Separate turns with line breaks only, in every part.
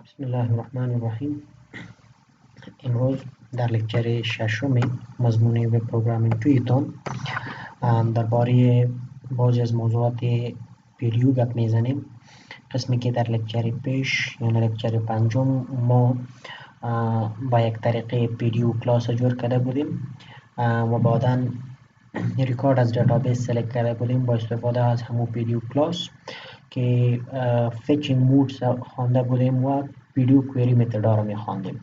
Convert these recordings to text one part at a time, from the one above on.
بسم الله الرحمن الرحیم. امروز در لکچر ششم مضمون وب پروگرامینگ تویتون درباره بعضی از موضوعات پیدیو گپ میزنیم. قسمی که در لکچر پیش یعنی لکچر پنجم ما با یک طریقه پیدیو کلاس جور کرده بودیم و بعدا ریکارد از دیتابیس سلکت کرده بودیم با استفاده از همون پیدیو کلاس که فچینگ مود خوانده بودیم و پیدیو کوئری متد را می خواندیم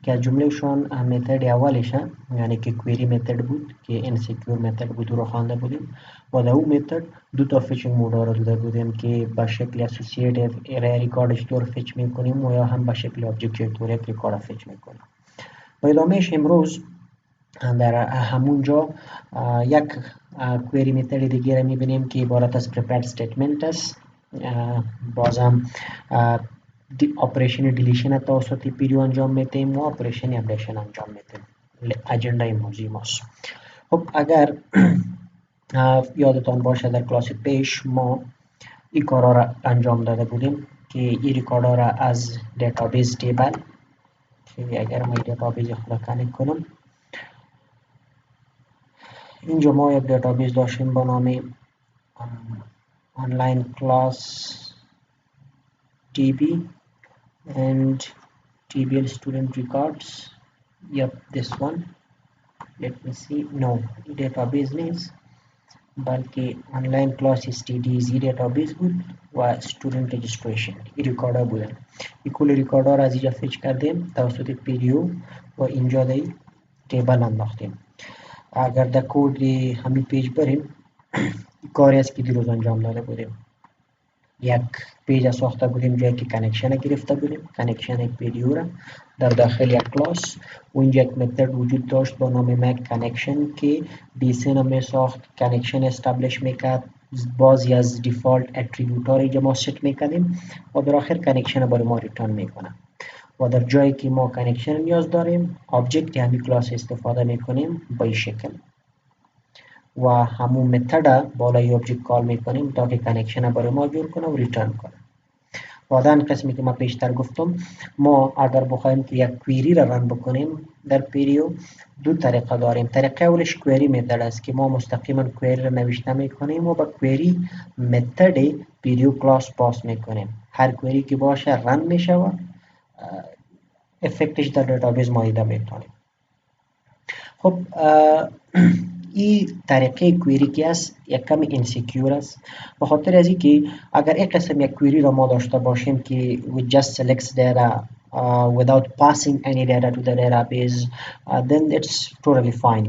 که از جملهشون متد اولش یعنی که کوئری متد بود که انسیکیور متد بود رو خوانده بودیم و در اون متد دو تا فچینگ مود را داده بودیم که به شکل اسوسییتیو ارای ریکاردش دور فچ میکنیم و یا هم به شکل ابجکت ریکارد فچ میکنیم. با ادامهش امروز در همونجا یک کوئری متد دیگه را میبینیم که عبارت از prepared statement است. بازم اپریشن دیلیشن توسط پیدیو انجام میدیم و اپریشن اپدیشن انجام میدیم. اجنده موضوع ماست. خب اگر یادتان باشه در کلاس پیش ما این کارا را انجام داده بودیم که این ریکارد را از دیتابیس تیبل که اگر ما دیتابیس خود کانکت کنم، اینجا ما یک دیتابیس داشتیم با نام online class DB and TBL student records. Yep, this one. Let me see. No, database names. बल्कि online class stds database بود و student registration recorder بودن. کل recorder از اینجا فچ کردیم توسط پیدیو و اینجا دی تیبل انداختیم. اگر در کد همین پیج بریم کاری است که دیروز انجام داده بودیم. یک پیج ساخته بودیم جایی که کانکشن گرفته بودیم، کانکشن پیدیو را در داخل یک کلاس و اینجا یک متد وجود داشت با نام مک کانکشن که بیسن می ساخت، کانکشن استابلیش میکرد، بعضی از دیفالت اتریبیوت ها را اینجا ما ست میکردیم و در آخر کانکشن برای ما ریترن میکنه. و در جایی که ما کانکشن نیاز داریم آبجکت همین کلاس استفاده میکنیم با این شکل و همون متد بالای آبجکت کال میکنیم تا که کانکشن برای ما جور کنه و ریترن کنه. بعدن قسمی که ما پیشتر گفتم ما اگر بخوایم که یک کوئری را رن بکنیم در پیدیو دو طریقه داریم. طریقه اولش کوئری متد است که ما مستقیما کوئری را نوشته میکنیم و با کوئری متد پیدیو کلاس پاس میکنیم. هر کوئری که باشه رن میشه و افکتش در دیتابیس ما دیده میتونیم. خب این طریقه کوئری که است یک کمی انسیکیور است به خاطر از اینکه اگر یک قسم یک کوئری را ما داشته باشیم که we just selects data without passing any data to the database then it's totally fine.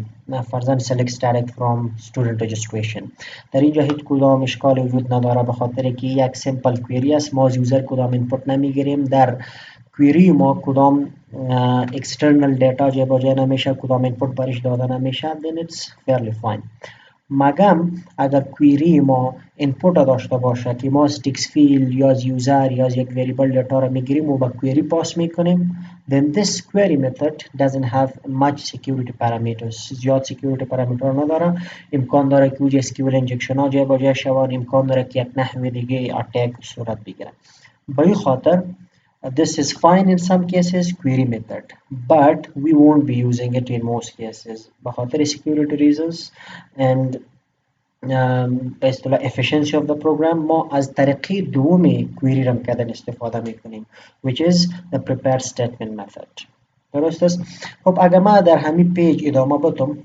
فرضاً selects direct from student registration. در اینجا هیچ کدام اشکال وجود نداره به خاطر که یک سیمپل کوئری است. ما از یوزر کدام اینپوت نمیگیریم، در کوئری ما کدام external data جای با جای نمیشه، کدام اینپوت برش داده نمیشه then it's fairly fine. مگم اگر کوئری ما اینپوت داشته باشه که ما از تکست فیلد یا از یوزر یا از یک وریبل دیتا را میگیریم و با کوئری پاس میکنیم then this query method doesn't have much security parameters. زیاد security parameter نداره. امکان داره که اوج SQL انجکشن ها جای با جای شوند، امکان داره که یک نحوه دیگه اتک صورت بگیره. به این خاطر this is fine in some cases query method but we won't be using it in most cases به خاطر security reasons and به اصطلاح efficiency of the program ما از طریقه دومی کوئری رن کردن استفاده میکنیم which is the prepared statement method. درست است؟ خب اگر ما در همین پیج ادامه بدم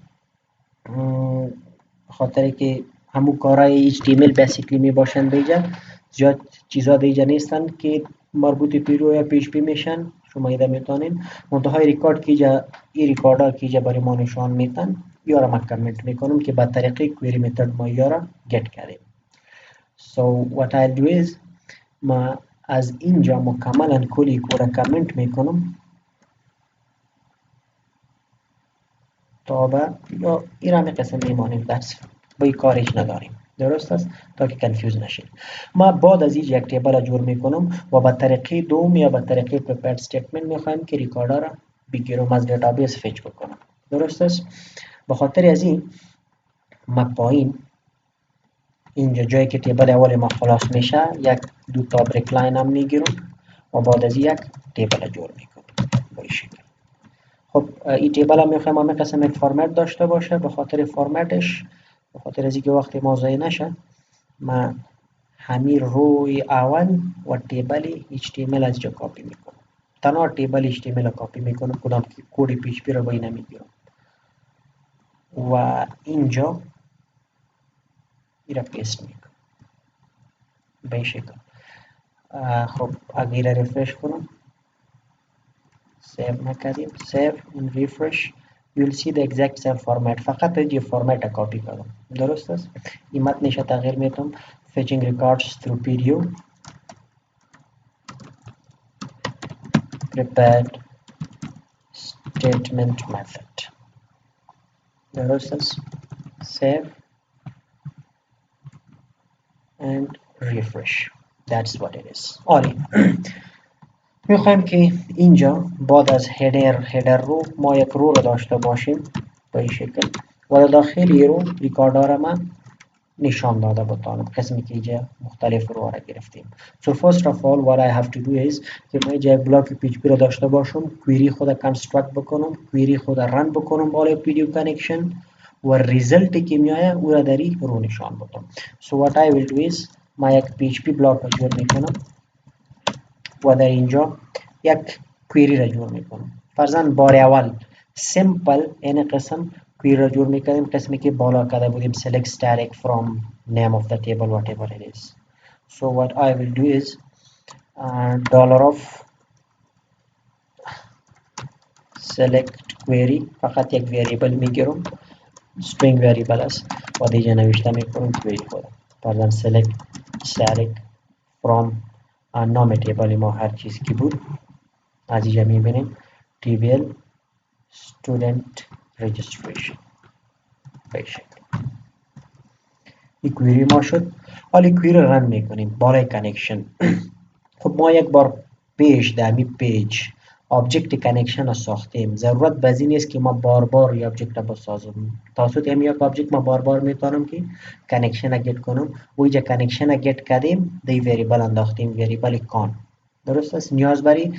خاطر که همون کارهای HTML basically می باشن دیجا زیاد چیزا دیجا نیستن که مربوط پیدیو یا PHP میشن شما ایده میتونین منتهای ریکارد که جا این ریکارد ها که جا برای ما نشان میتن یا را من کامنت میکنم که با طریقه کوئری متد ما یا را گت کردیم. So what I'll do is ما از اینجا مکملا کلی کورا کامنت میکنم تا با یا ایران قسم میمانیم درس با این کارش نداریم. درست است تا که کنفیوز نشید. ما بعد از یک تیبل جور میکنم و با طریقه دوم یا با طریقه prepared statement میخوایم که ریکارد را بگیرم از دیتابیس فچ بکنم. درست است؟ به خاطر از این ما پایین اینجا جایی که تیبل اول ما خلاص میشه یک دو تا بریک لاین هم میگیرم و بعد از یک تیبل جور میکنیم به این شکل. خب این تیبل هم میخوایم همه قسم یک فرمت داشته باشه. به خاطر فرمتش، به خاطر از اینکه وقتی ما ضایع نشه، من همین روی اول و تیبل HTML از جا کپی میکنم. تنها تیبل HTML کپی میکنم، کدام که کد PHP رو با این میگیرم و اینجا این را پیست میکنم به این شکل. خب اگر رفرش کنم، سیو نکردیم، سیو and refresh، you will see the exact same format. فقط یه فرمت کپی کردم. درست است؟ این متنش تغییر میدم. fetching records through PDU prepared statement method. درست است؟ save and refresh. That's what it is. آره میخوایم که اینجا بعد از هدر رو ما یک رو داشته باشیم به این شکل و داخل رو ریکاردها را من نشان داده بتانم، قسمی که اینجا مختلف رو را گرفتیم. So first of all what I have to do is که من اینجا یک بلاک PHP را داشته باشم، کویری خود کانسترکت بکنم، کویری خود رن بکنم بالای پیدیو کانکشن و ریزلتی که میآید او را در رو نشان بدم. So what I will do is ما یک PHP بلاک را جور میکنم و در اینجا یک کویری را جور میکنم. فرضاً بار اول سیمپل این قسم کویری را جور میکنیم، قسمی که بالا کرده بودیم select static from name of the table whatever it is. So what I will do is dollar of select query، فقط یک ویریبل میگیرم، string ویریبل است و دیگه نوشته میکنم query خود. فرضاً select static from نام تیبل ما هر چیز که بود از اینجا میبینیم TBL student registration به شکل. این کویری ما شد. حالا کویری رن میکنیم بالای کانکشن. خب ما یک بار پیش در می پیج آبجکت کانکشن را ساختیم، ضرورت به این نیست که ما بار بار این آبجکت را بسازم. توسط این یک آبجکت ما بار بار میتونم که کانکشن را گت کنم و اینجا کانکشن را گت کردیم دی ویریبل انداختیم، ویریبل کان. درست است؟ نیاز بری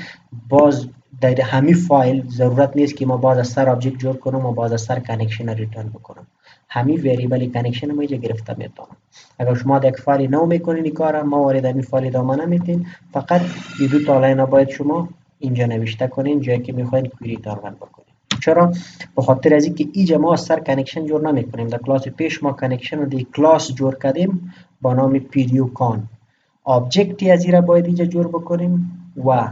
باز در همین فایل ضرورت نیست که ما باز از سر آبجکت جور کنم و باز از سر کانکشن را ریترن بکنم. همین ویریبل کانکشن ما اینجا گرفته میتونم. اگر شما یک فایل نو میکنین این کارا، ما وارد همین فایل ادامه نمیدین، فقط این دو تا لاین باید شما اینجا نوشته کنین جایی که میخواین کویری تارگت بکنین. چرا؟ به خاطر از اینکه اینجا ما از سر کانکشن جور نمیکنیم. در کلاس پیش ما کانکشن رو دی کلاس جور کردیم با نام پیدیو کان. آبجکتی از این را باید اینجا جور بکنیم و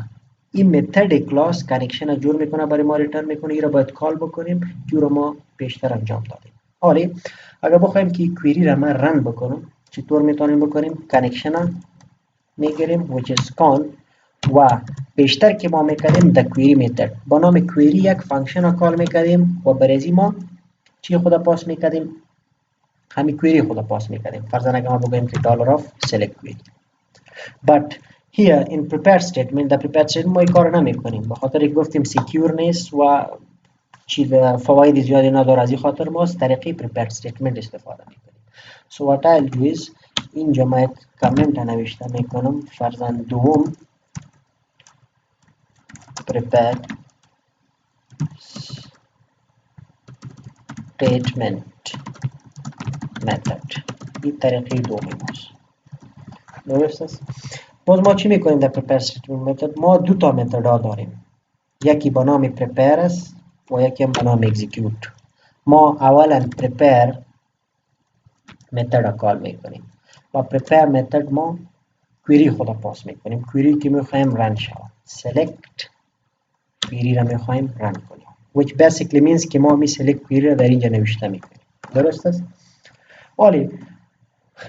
این متد کلاس کانکشن را جور میکنه برای ما ریترن میکنه. این را باید کال بکنیم که رو ما پیشتر انجام دادیم. حالا اگر بخوایم که کویری را من رن بکنم چطور میتونیم بکنیم؟ کانکشن را میگیریم which is con و بیشتر که ما میکردیم در کویری میتد با نام کویری یک فانکشن را کال میکردیم و برای ما چی خود پاس میکردیم؟ همین کویری خود پاس میکردیم. فرضاً اگر ما بگوییم که $of select query. but here in prepared statement در prepared statement ما این کار نمیکنیم به خاطر که گفتیم secure نیست و چیز فواید زیادی نداره. از این خاطر ما از طریقی prepared statement استفاده میکنیم. so what I'll do is اینجا ما یک کامنت نوشته میکنم، فرضاً دوم prepared statement method. این طریقه دومی ماست. درست است؟ باز ما چی میکنیم در prepared statement method؟ ما دو تا متد ها داریم، یکی با نام prepare است و یکی با نام execute. ما اولا prepare متد را کال میکنیم و prepare متد ما کویری خود پاس میکنیم، کویری که میخوایم رن شود. select کویری را میخوایم رن کنیم which basically means که ما می select کویری را در اینجا نوشته میکنیم. درست است؟ ولی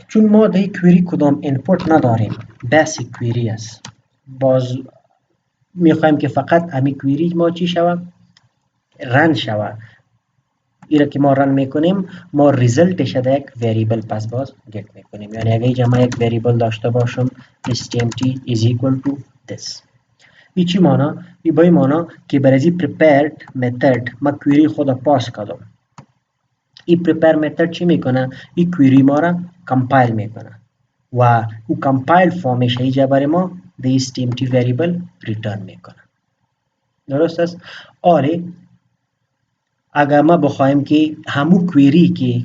چون ما در کویری کدام input نداریم، basic کویری است، باز میخوایم که فقط همین کویری ما چی شود؟ رن شود. ایره که ما رن میکنیم ما ریزلتش در یک ویریبل پس باز گت میکنیم. یعنی اگه اینجا ما یک ویریبل داشته باشم stmt is equal to this. این چی مانا؟ این با این مانا که برای prepared method ما کویری خود پاس کردم. این prepare method چی میکنه؟ این کویری ما را کمپایل میکنه و او کمپایل فارمش اینجا برای ما د HTMT وریبل ریترن میکنه. درست است؟ آره اگر ما بخوایم که همون کویری که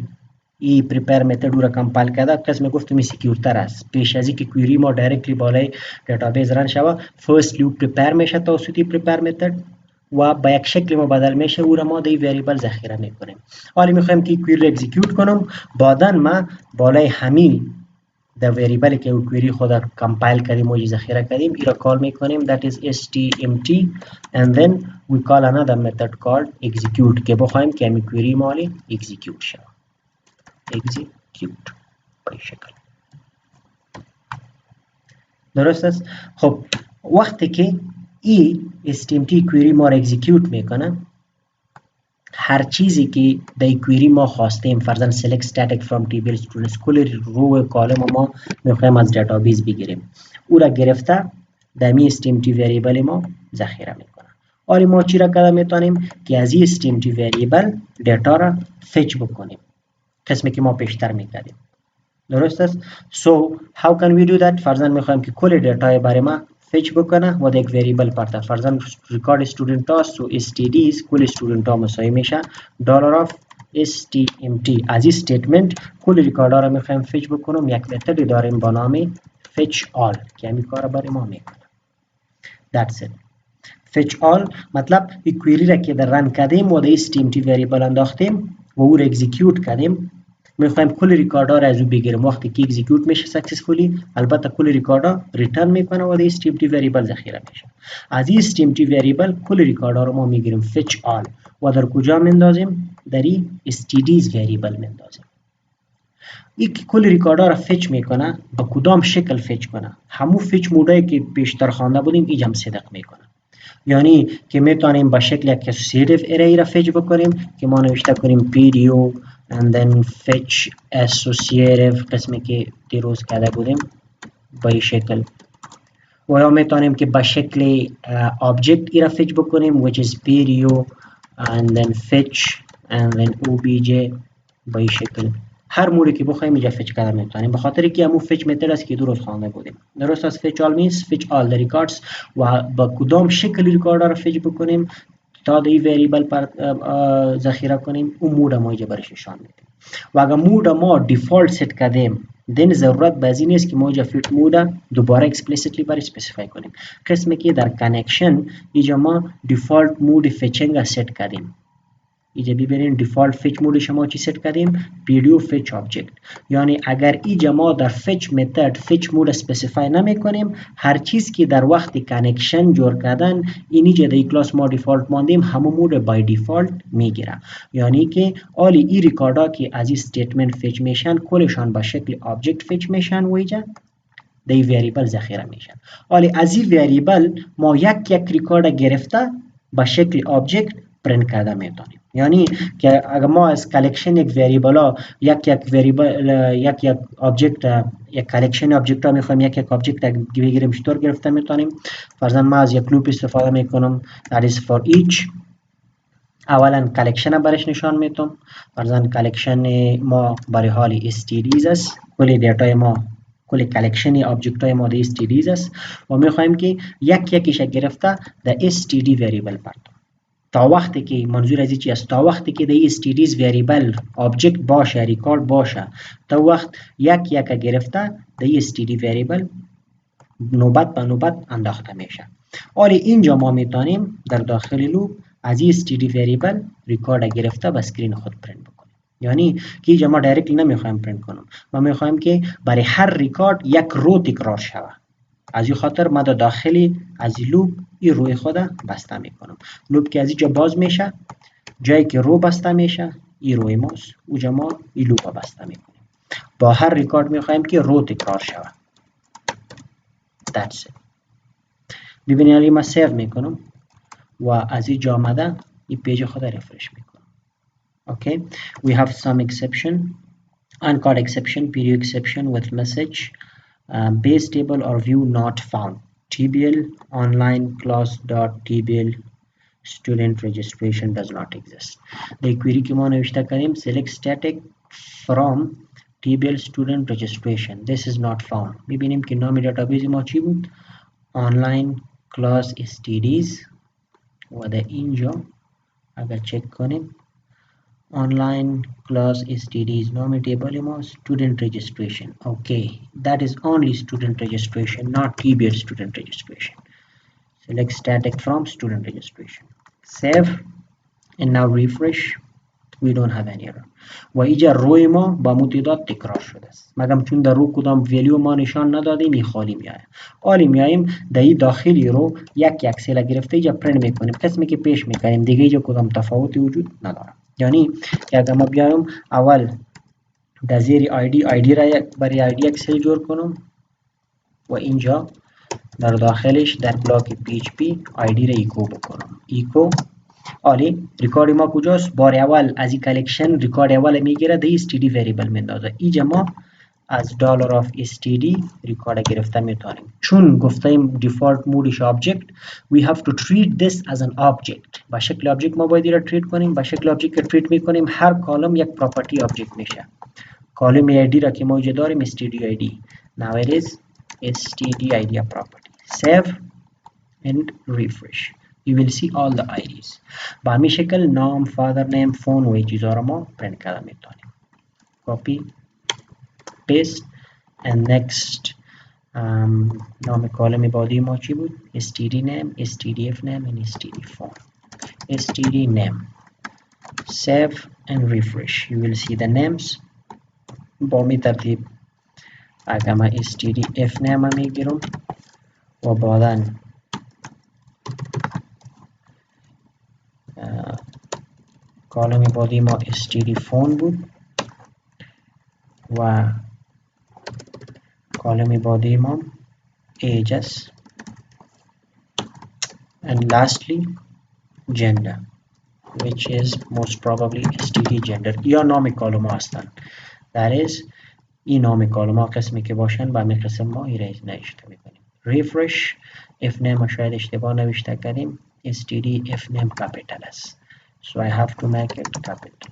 این پریپیر متد رو کمپایل کرده قسم گفتم سکیورتر است. پیش از اینکه کویری ما دایرکتلی بالای دیتابیس ران شوه فرست لوپ پریپیر میشه توسط پریپیر متد و با یک شکل ما بدل میشه او را ما در وریبل ذخیره میکنیم. حالا میخوایم که کویری را اکزیکیوت کنم بعدا ما بالای همین در وریبلی که کویری خود کمپایل کردیم و ذخیره کردیم این را کال میکنیم that is htmt and then we call another method called execute که بخوایم که همین کویری مالی اکزیکیوت شود. execute به شکل درست است. خب وقتی که این HTMT کویری ما را اکزیکیوت میکنه هر چیزی که در کویری ما خواستیم فرضاً select static from table students کل رو کالم ما میخوایم از دیتابیس بگیریم او را گرفته در می HTMT وریبل ما ذخیره میکنه. حالا ما چی را کرده میتونیم که از این HTMT وریبل دیتا را فچ بکنیم قسمی که ما پیشتر میکردیم. درست است؟ so how can we do that؟ فرضاً میخوایم که کل دیتای برای ما فچ بکنه و در یک وریبل پرته فرضاً ریکارد استودنت ها سو stds کل استودنت ها مساوی میشه $of stmt از این استیتمنت کل ریکارد ها را میخوایم فچ بکنم یک متد داریم با نام fetch all که همین کار برای ما میکنه. that's it. fetch all مطلب این کویری را که در رن کردیم و در stmt وریبل انداختیم و او را اکزیکیوت کردیم میخوایم کل ریکاردها را از او بگیریم. وقتی که اکزیکیوت میشه سکسسفولی البته کل ریکاردها ریترن میکنه و در HTMT وریبل ذخیره میشه. از این HTMT وریبل کل ریکاردها رو ما میگیریم fetch all و در کجا میندازیم؟ در این stds وریبل میندازیم. این که کل ریکاردها را فچ میکنه با کدام شکل فچ کنه؟ همون فچ مودایی که بیشتر خوانده بودیم اینجا هم صدق میکنه. یعنی که میتونیم با شکل یک associative array را فچ بکنیم که ما نوشته کنیم pdo and then fetch associative قسمی که دیروز کرده بودیم با این شکل و یا میتونیم که با شکل object ای را فچ بکنیم which is pdo and then fetch and then obj با این شکل هر موری که بخوایم اینجا فچ کرده میتونیم به خاطر که همون فچ متد است که درست خوانده بودیم. درست است؟ fetch all means fetch all the records و با کدام شکل ریکارد را فچ بکنیم تا در این وریبل پر ذخیره کنیم اون مود ما اینجا برش نشان میدیم. و اگر مود ما دیفالت ست کردیم دین ضرورت به این نیست که ما اینجا فیت مود دوباره اکسپلیسیتلی برای اسپسیفای کنیم. قسمی که در کانکشن اینجا ما دیفالت مود فچینگ ست کردیم. اینجا ببینید دیفالت فچ مود شما چی ست کردیم؟ پی فچ آبجکت. یعنی اگر اینجا ما در فچ متد فچ مود اسپسیفای نمی کنیم هر چیز که در وقت کانکشن جور کردن اینجا در کلاس ما دیفالت ماندیم همون مود بای دیفالت میگیره. یعنی که آلی ای ریکاردا که از این استیتمنت فچ میشن کلشان با شکل آبجکت فچ میشن و اینجا در وریبل ذخیره میشن. آلی از این وریبل ما یک ریکارد گرفته با شکل آبجکت پرینت کرده میتونیم. یعنی که اگر ما از کلکشن یک وریبل ها یک وریبل یک آبجکت یک کلکشن آبجکت ها میخوایم یک آبجکت بگیریم چطور گرفته میتونیم؟ فرضاً ما از یک لوپ استفاده میکنم that is for each اولا کلکشن برش نشان میتونم فرضاً کلکشن ما برای حال stds است کل دیتای ما کل کلکشن آبجکت های ما در stds است و میخوایم که یکیش گرفته در std وریبل پرتم تا وقتی که منظور از چی است تا وقتی که در stds وریبل آبجکت باشه ریکارد باشه تا وقت یک گرفته در std وریبل نوبت به نوبت انداخته میشه. آره اینجا ما میتونیم در داخل لوپ از std وریبل ریکارد گرفته به اسکرین خود پرینت بکنیم. یعنی که اینجا ما دایرکتلی نمیخوایم پرینت کنیم ما میخوایم که برای هر ریکارد یک رو تکرار شود. از این خاطر ما در داخلی از این لوپ این روی خود بسته میکنم. لوپ که از اینجا باز میشه جایی که رو بسته میشه این روی ماست اونجا ما این لوپ بسته میکنیم. با هر ریکارد میخوایم که رو تکرار شود. That's it. ببینید ما سیو میکنم و از اینجا آمده این پیج خود رفرش میکنم. Okay, we have some exception uncaught exception period exception with message base table or view not found tbl online class.tbl student registration does not exist. The query که ما نوشته کردیم select static from tbl student registration this is not found. میبینیم که نام دیتابیس ما چی بود؟ online class stds و در اینجا اگر چک کنیم online class stds نام تیبل ما student registration. Okay, that is only student registration, not tbr student registration. Select static from student registration, save, and now refresh. We don't have any error و اینجا روی ما با متعدد تکرار شده است مگم چون در رو کدام ویلیو ما نشان ندادیم این خالی میآید. حالی میاییم در این داخلی رو یک سیل گرفته اینجا پرینت میکنیم قسمی که پیش میکنیم دیگه اینجا کدام تفاوتی وجود نداره. یعنی که اگر ما بیایم اول در زیر آیدی را برای آیدی یک سیل جور کنم و اینجا در داخلش در بلاک PHP آیدی را ایکو بکنم. ایکو عالی. ریکارد ما کجاست؟ بار اول از این کلکشن ریکارد اول میگیره در std وریبل میندازه. اینجا ما از $std ریکارد گرفته میتونیم چون گفتیم دیفالت مودش object. We have to treat this as an object. با شکل object ما باید را تریت کنیم. با شکل object که تریت میکنیم هر کالم یک property object میشه. کالم id را که ما اینجا داریم std id. Now it is std id property. Save and refresh. You will see all the IDs. با همین شکل نام، فادر نیم، فون و این چیزا رو ما پرینت کرده میتونیم. Copy, paste and next نام کالم بعدی ما چی بود؟ std name, stdf name and std phone. std name. Save and refresh. You will see the names. با می ترتیب اگر ما stdf name میگیرم و بعدا کالم بعدی ما std phone بود و کالم بعدی ما age است and lastly gender which is most probably std gender. یا نام کالم هستند. that is این نام کالم ها قسمی که باشن با همین قسم ما ایریز نوشته میکنیم. refresh. if name شاید اشتباه نوشته کردیم std if name capital است. So I have to make it capital.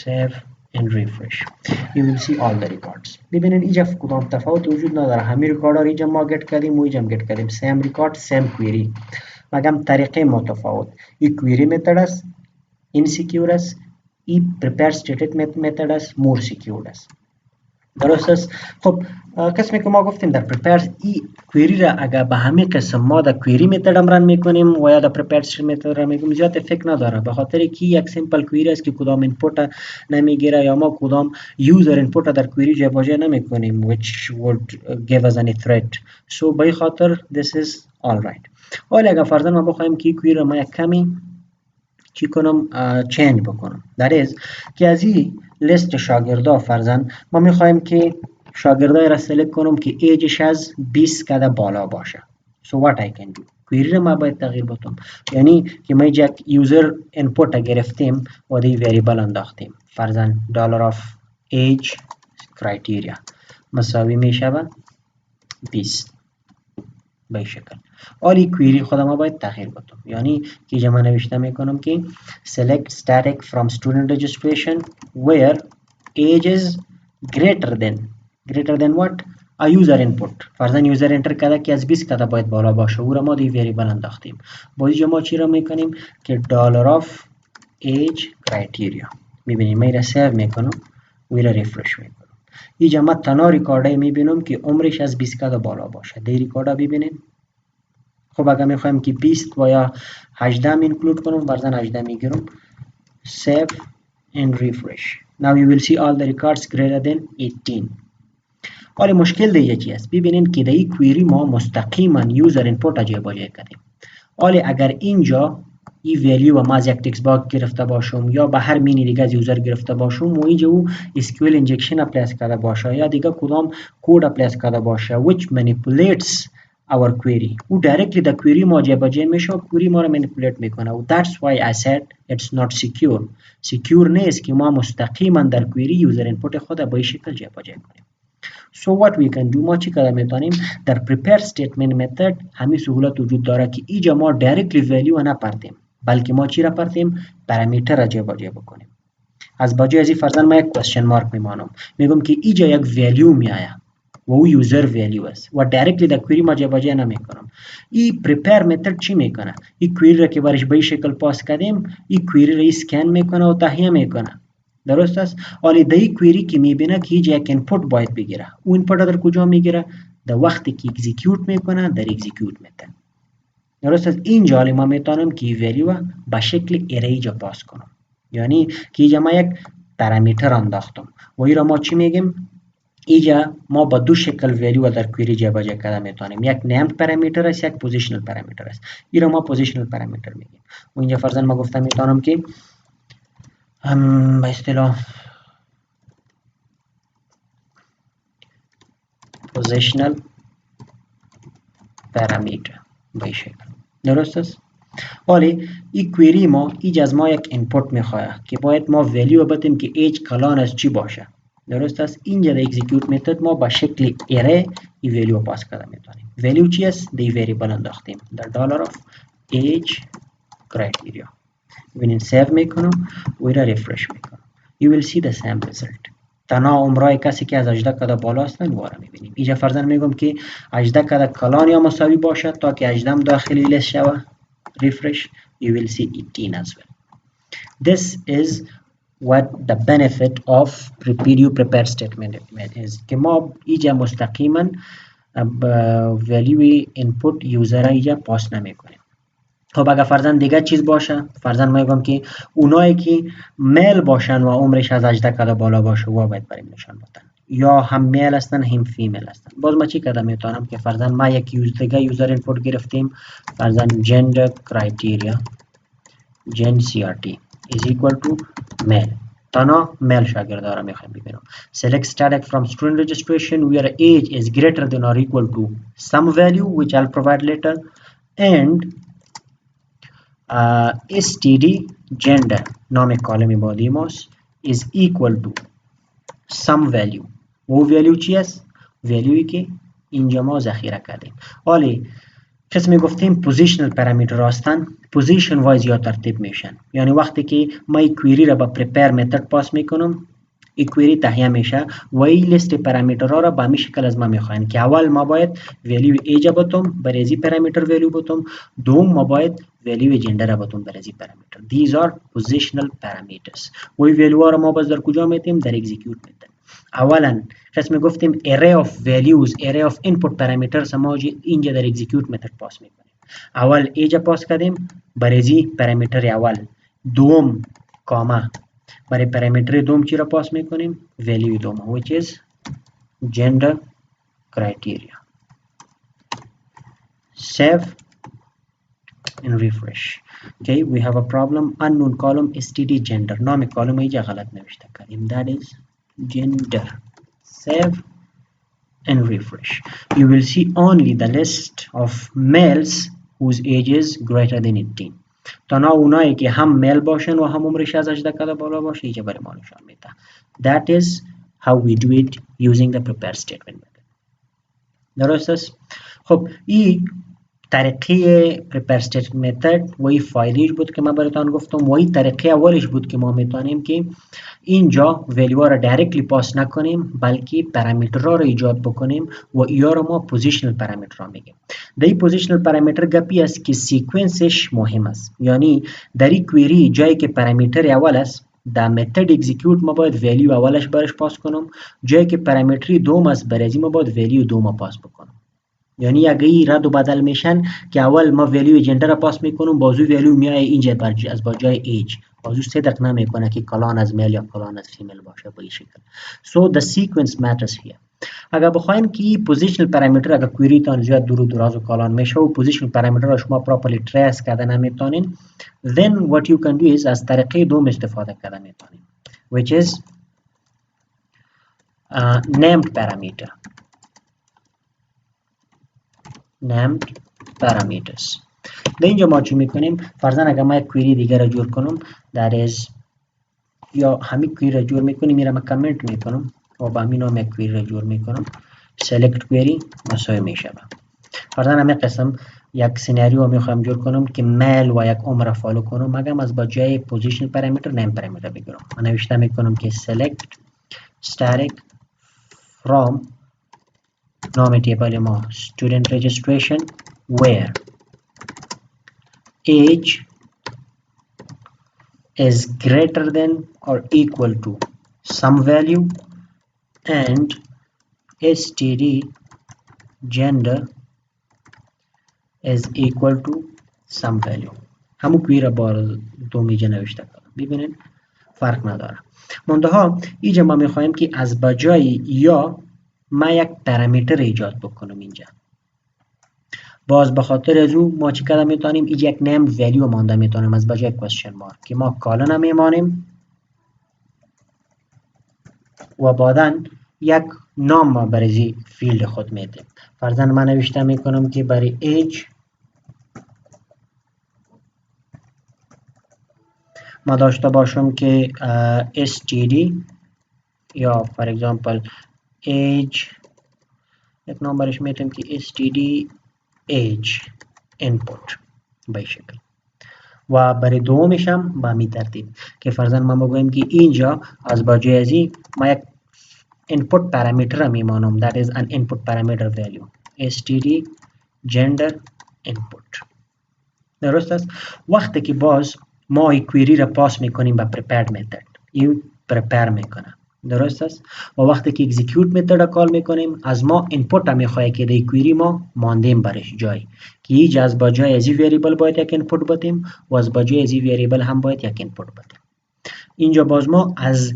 Save and refresh. You will see all the records. ببینید اینجا کدام تفاوت وجود نداره. همه ریکارد ها اینجا ما گت کردیم و اینجا گت کردیم. same record same query. مگم طریقه متفاوت. این query method است. insecure است. این prepare stated method است. more secure است. درست است. خب قسمی که ما گفتیم در prepare ای query را اگر به همین قسم ما در query method هم رن میکنیم و یا در prepare method را میکنیم زیاد افکت نداره به خاطر که یک سیمپل query است که کدام اینپوت نمیگیره یا ما کدام یوزر اینپوت در query جابجا نمیکنیم which would give us any threat. so به خاطر this is all right. حالا اگر فرضاً ما بخوایم که query را ما یک کمی چی کنم چینج بکنم that is که از این لیست شاگردا فرضاً ما میخوایم که شاگردای را سلکت کنم که ایجش از 20 کده بالا باشه. so what I can do query را ما باید تغییر بدم. یعنی که ما یک یوزر اینپوت گرفتیم و دی وریبل انداختیم فرضاً $of age criteria مساوی میشه 20 به شکل. حالی کویری خودم ما باید تغییر بدم. یعنی که اینجا من نوشته میکنم که select static from student registration where age is greater than what a user input. فرضاً یوزر انتر کرده که از 20 کده باید بالا باشه او را ما دی وریبل انداختیم. با اینجا ما چی را میکنیم که $of age criteria. میبینیم من را سیو میکنم و را ریفرش میکنم. اینجا ما تنها ریکارده میبینم که عمرش از 20 کده بالا باشه. دی ریکارده ببینیم. خب اگر میخوایم که 20 و یا 18 اینکلود کنم فرضاً 18 میگیرم. save and refresh. Now you will see all the records greater than 18. حالا مشکل دیگه چی است؟ ببینید که در این کویری ما مستقیما یوزر اینپوت را جابجا کردیم. حالا اگر اینجا این ویلیو ما از یک تکست باکس گرفته باشم یا به هر مینی دیگه از یوزر گرفته باشم و اینجا او SQL injection اپلیس کرده باشه یا دیگه کدام کد اپلیس کرده باشه which manipulates our query او directly در query ما جابجا میشه و query ما رو manipulate میکنه و that's why I said it's not secure. secure نیست که ما مستقیما در query یوزر اینپوت خود به این شکل جابجا کنیم. So what we can do ما چی کار میتونیم در prepare statement method همین سهولت وجود داره که اینجا ما directly value نپرتیم بلکه ما چی را پرتیم پرامیتر را جابجا بکنیم. از باجه از این فرضاً ما یک question mark میمانم میگم که اینجا یک value میآید و او یوزر ولیو است و دایرکتلی در کویری ما جابجا نمیکنم. این پریپیر متد چی میکنه؟ این کویری را که برش به این شکل پاس کردیم، این کویری را اسکن میکنه و تهیه میکنه. درست است؟ ولی در این کویری که میبینه که اینجا یک اینپوت باید بگیره. اون اینپوت در کجا میگیره؟ در وقتی که اکزیکیوت میکنه در اکزیکیوت متد. درست است؟ اینجا ما میتونم که ولیو به شکل اری جا پاس کنم. یعنی که اینجا ما یک پارامیتر انداختم و این را ما چی میگیم؟ اینجا ما با دو شکل ولیو در کویری جابجا کرده میتونیم. یک نیمد پارامیتر است، یک پوزیشنل پارامیتر است. این را ما پوزیشنل پارامیتر میگیم. و اینجا فرضاً ما گفتم میتونم که به اصطلاح پوزیشنل پارامیتر به این شکل. درست است؟ ولی این کویری ما اینجا از ما یک اینپوت میخواد که باید ما ولیو بدیم که ایج کلان از چی باشه. درست است؟ اینجا در اکزیکیوت متد ما با شکل اره این ولیو پاس کرده میتونیم. ولیو چی است؟ دی وریبل انداختیم در دلار اف ایج کرایتریا. ببینید سیو میکنم و این را ریفرش میکنم. You will see the same result. تنها عمرای کسی که از 18 کده بالا هستن واره میبینیم. اینجا فرضاً میگم که 18 کده کلان یا مساوی باشد تا که 18 داخلی لیست شود. Refresh, you will see 18 as well. This is what the benefit of prepare statement is. که ما اینجا مستقیما value input user اینجا پاس نمی کنیم. خب اگر فرضاً دیگه چیز باشه، فرضاً ما میگم که اونایی که میل باشن و عمرش از 18 کده بالا باشه و باید بریم نشان بدن، یا هم میل هستن هم فیمیل هستن. باز ما چی کده میتونم که فرضاً ما یک دیگه یوزر اینپوت گرفتیم، فرضاً gender criteria gen crt is equal to male. تنها میل شاگرد را میخوایم ببینم. Select static from student registration where age is greater than or equal to some value which I'll provide later, and std gender نام کالمی بادی ماست is equal to some value. و value چی است؟ valueی که اینجا ما ذخیره کردیم. ولی قسمی گفتیم پوزیشنل پارامیتر هستن، پوزیشن وایز یا ترتیب میشن. یعنی وقتی که ما این کویری را با پریپیر متد پاس میکنم، این کویری تهیه میشه و این لیست پارامیترها را به همین شکل از ما میخواین که اول ما باید ولیو ایج بتم برای این پارامیتر ولیو بتم، دوم ما باید ولیو جندر بتم برای این پارامیتر. These are positional parameters. و این ولیو را ما باز در کجا میتیم؟ در اکزیکیوت میتیم. اولا قسم گفتیم array of values array of input parameters ما اینجا در execute method پاس میکنیم. اول ایج پاس کردیم برای پارامیتر اول، دوم کاما برای پارامیتر دوم چی را پاس میکنیم؟ value دوم which is gender criteria. Save and refresh. Okay, we have a problem. Unknown column std gender. نام کالم اینجا غلط نوشته کردیم. That is gender. Save and refresh. You will see only the list of males whose age is greater than 18. تنها اونایی که هم میل باشن و هم عمرش از 18 سال بالا باشه اینجا برای ما نشان میده. That is how we do it using the prepare statement method. درست است؟ خب این طریقه prepare statement method و این فایدهش بود که من براتون گفتم و این طریقه اولش بود که ما میتونیم که اینجا ولیو را دایرکتلی پاس نکنیم بلکه پارامیترها را ایجاد بکنیم و اینا را ما پوزیشنل پارامیتر میگیم. در این پوزیشنل پارامیتر گپی است که سیکونسش مهم است. یعنی در این کویری جایی که پارامیتر اول است در متد اکزیکیوت ما باید ولیو اولش برش پاس کنم، جایی که پارامیتر دوم است برای ما باید ولیو دوم پاس بکنم. یعنی اگه این رد و بدل میشن که اول ما ولیو جندر را پاس میکنم بازو ولیو میای اینجا از با جای ایج بازو صدق نمیکنه که کلان از میل یا کلان از فیمیل باشه به این شکل. So the sequence matters here. اگر بخوایم که پوزیشنل پارامیتر اگر کویری تان زیاد دور و دراز و کلان میشه و پوزیشنل پارامیتر را شما پراپرلی تریس کرده نمیتونین، then what you can do is از طریقه دوم استفاده کرده میتونین which is named parameter. named parameters. در اینجا ما چی میکنیم؟ فرضاً اگر ما یک کویری دیگر را جور کنم that is یا همین کویری را جور میکنیم میرم کامنت میکنم و با همین نام یک کویری را جور میکنم select query مساوی میشه. فرضاً همین قسم یک سیناریو میخوام جور کنم که میل و یک عمر را فالو کنم مگم از با جای پوزیشن پارامیتر نیم پارامیتر بگیرم. من نوشته میکنم که select static from نام تیبل ما student registration where age is greater than or equal to some value and std gender is equal to some value. همون کویر بار دومیجه نوشته کنم. ببینید فرق نداره. منتها اینجا ما میخوایم که از بجای یا ما یک پرامیتر ایجاد بکنم اینجا. باز به خاطر از او ما چی کردم میتونیم اینجا یک نیم ولیو مانده میتونیم از بجای کوشن مارک که ما کالن میمانیم و بعدا یک نام ما برای فیلد خود میدیم. فرضاً من نوشته میکنم که برای ایج ما داشته باشم که std یا for example age یک نام برش میتیم که std age input به شکل و برای دومش هم به می ترتیب که فرضاً ما بگویم که اینجا از بجای ازی ما یک input parameter میمانم that is an input parameter value std gender input. درست است. وقتی که باز ما این کویری را پاس میکنیم به prepared method این prepare میکنه. درست است. و وقتی که execute method را کال میکنیم از ما input را میخواه که در کویری ما ماندیم برش جای که اینجا از بجای ازی variable باید یک input بدیم و از بجای ازی variable هم باید یک input بدیم. اینجا باز ما از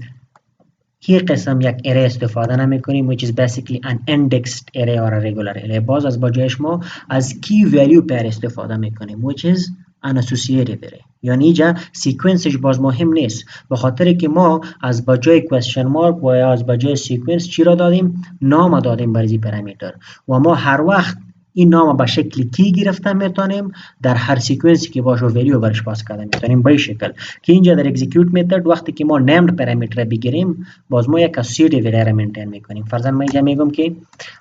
هی قسم یک array استفاده نمی کنیم which is basically an indexed array or a regular array. باز از بجایش ما از key value pair استفاده می کنیم which is an associative array. یعنی اینجا سیکونسش باز مهم نیست به خاطر که ما از بجای question mark و یا از بجای سیکونس چی را دادیم؟ نام دادیم برای پرامیتر و ما هر وقت این نام به شکل کی گرفته میتونیم در هر سیکونسی که باشه ولیو برش پاس کرده میتونیم به شکل که اینجا در اکزیکیوت میتد وقتی که ما نمد پرامیتر بگیریم باز ما یک اسوسییتیو ارای مینتین میکنیم. فرضاً ما اینجا میگم که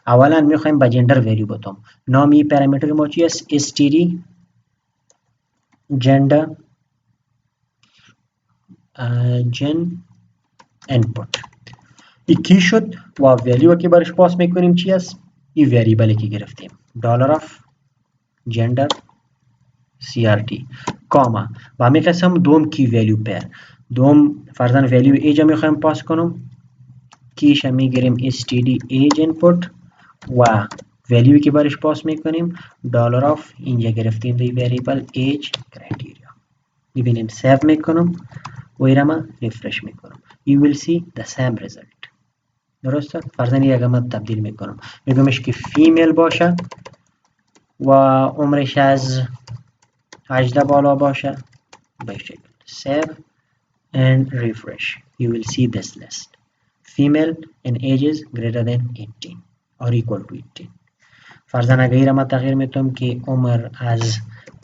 اولا میخوایم به جندر ولیو بدم. نامی پرامیتر ما چی است؟ std gender gen input. این کی شد و ولیو که برش پاس میکنیم چی است؟ این وریبلی که گرفتیم $of gender crt کاما و همین قسم دوم کی ولیو پیر دوم فرضاً ولیو ایج میخوایم پاس کنم کیش میگیریم std age input و ولیوی که برش پاس میکنیم $of اینجا گرفتیم دی وریبل age criteria. میبینیم سیو میکنم و ایرما ریفرش میکنم you will see the same result. درسته؟ فرضاً یک من تبدیل میکنم میگمش که فیمیل باشه و عمرش از 18 بالا باشه به شکل save and refresh you will see this list female in ages greater than 18 or equal to 18. فرضاً اگر ما تغییر میتونم که عمر از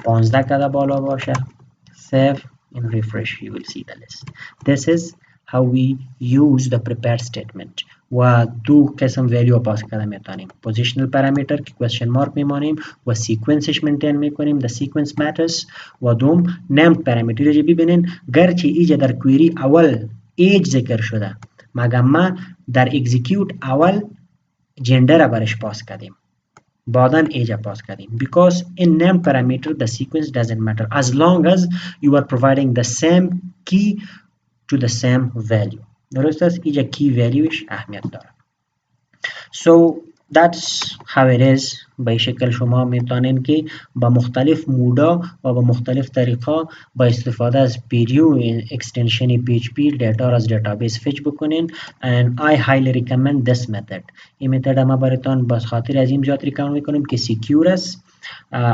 15 کده بالا باشه save and refresh you will see the list. This is how we use the prepare statement و دو قسم ولیو پاس کرده میتونیم positional parameter که question mark میمانیم و سیکونسش مینتین میکنیم the sequence matters و دوم named parameter رو ببینین گرچه ایجا در کویری اول age ذکر شده مگر ما در execute اول جندر برش پاس کردیم بعداً age پاس کردیم because in named parameter the sequence doesn't matter as long as you are providing the same key to the same value. درست است اینجا کی ولیوش اهمیت داره. So that's how it is. به شکل شما میتونین که با مختلف مودا و با مختلف طریقا با استفاده از PDU extension PHP data را از database fetch بکنین and I highly recommend this method. این متد ما براتون باز خاطر از این زیاد ریکامند میکنم که سیکیور است.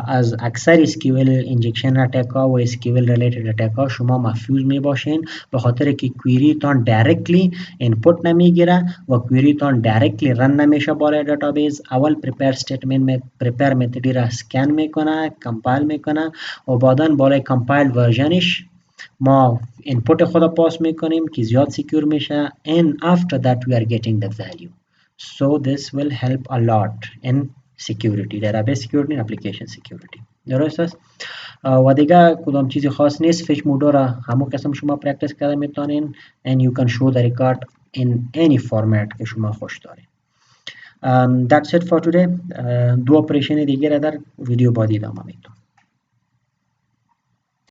از اکثر اسکیول انجکشن اتاکا و اسکیول ریلیتد اتاکا شما محفوظ می باشین به خاطر که کویری تان دایرکتلی اینپوت نمیگیره و کویری تان دایرکتلی رن نمیشه بالای دیتابیس اول پریپیر استیتمنت پریپیر متدی را اسکن میکنه کمپایل میکنه و بعداً بالای کمپایل ورژنش ما اینپوت خود پاس میکنیم که زیاد سکیور میشه and after that we are getting the value. So this will help a lot in security database security and application security. درست است و دیگه کدام چیزی خاص نیست فچ مود را همون قسم شما پرکتیس کرده میتونین and you can show the record in any format که شما خوش دارین. That's it for today. دو اپریشن دیگه را در ویدیو بعدی ادامه میدم.